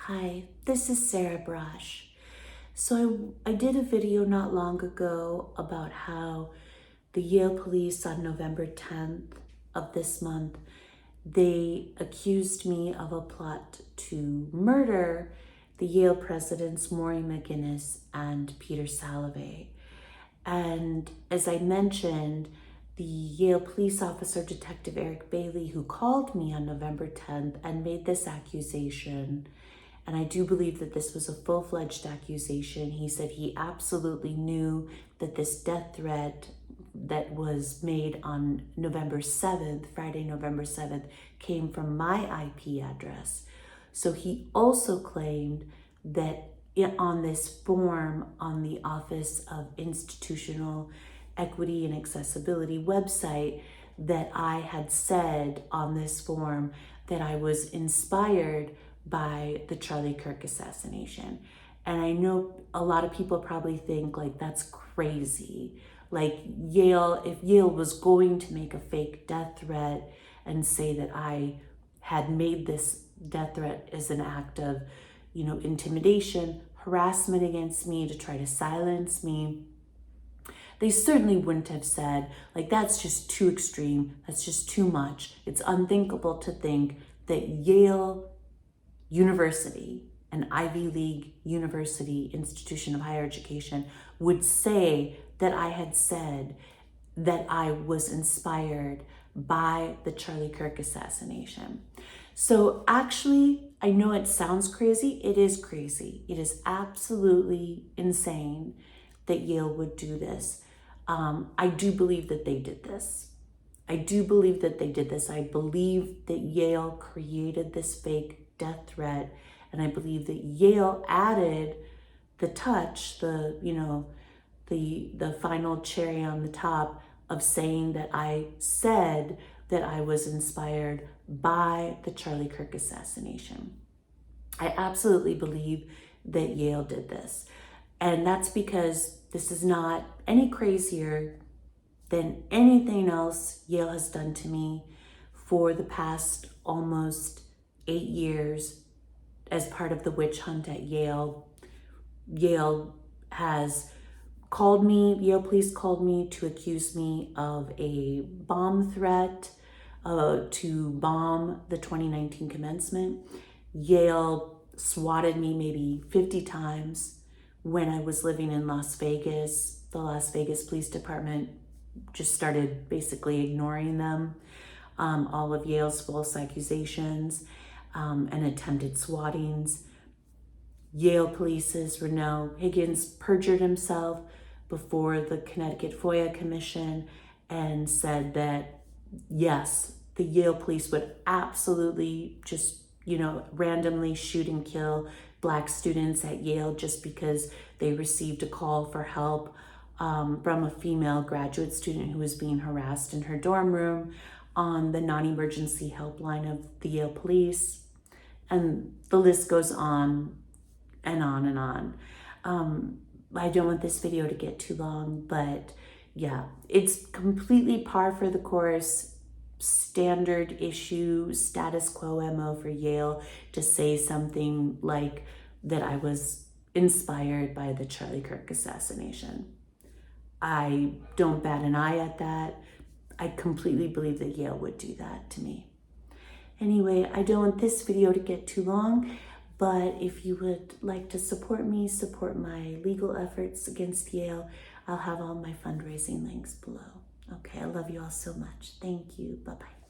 Hi, this is Sarah Brosh. So I did a video not long ago about how the Yale police on November 10th of this month, they accused me of a plot to murder the Yale presidents Maury McGinnis and Peter Salovey. And as I mentioned, the Yale police officer, Detective Eric Bailey, who called me on November 10th and made this accusation, and I do believe that this was a full-fledged accusation. He said he absolutely knew that this death threat that was made on November 7th, Friday, November 7th, came from my IP address. So he also claimed that on this form on the Office of Institutional Equity and Accessibility website, that I had said on this form that I was inspired by the Charlie Kirk assassination. And I know a lot of people probably think like that's crazy. Like Yale, if Yale was going to make a fake death threat and say that I had made this death threat as an act of, intimidation, harassment against me to try to silence me, they certainly wouldn't have said, like, that's just too extreme, that's just too much. It's unthinkable to think that Yale University, an Ivy League university institution of higher education, would say that I had said that I was inspired by the Charlie Kirk assassination. So actually, I know it sounds crazy. It is crazy. It is absolutely insane that Yale would do this. I do believe that they did this. I believe that Yale created this fake death threat, and I believe that Yale added the touch, the final cherry on the top of saying that I said that I was inspired by the Charlie Kirk assassination. I absolutely believe that Yale did this. And that's because this is not any crazier than anything else Yale has done to me for the past almost 8 years as part of the witch hunt at Yale. Yale police called me to accuse me of a bomb threat to bomb the 2019 commencement. Yale swatted me maybe 50 times when I was living in Las Vegas. The Las Vegas Police Department just started basically ignoring them, all of Yale's false accusations and attempted swattings. Yale Police's Renaud Higgins perjured himself before the Connecticut FOIA Commission and said that, yes, the Yale Police would absolutely just, randomly shoot and kill Black students at Yale just because they received a call for help from a female graduate student who was being harassed in her dorm room on the non-emergency helpline of the Yale Police. And the list goes on and on and on. I don't want this video to get too long, but yeah, it's completely par for the course, standard issue, status quo MO for Yale to say something like that I was inspired by the Charlie Kirk assassination. I don't bat an eye at that. I completely believe that Yale would do that to me. Anyway, I don't want this video to get too long, but if you would like to support me, support my legal efforts against Yale, I'll have all my fundraising links below. Okay, I love you all so much. Thank you. Bye-bye.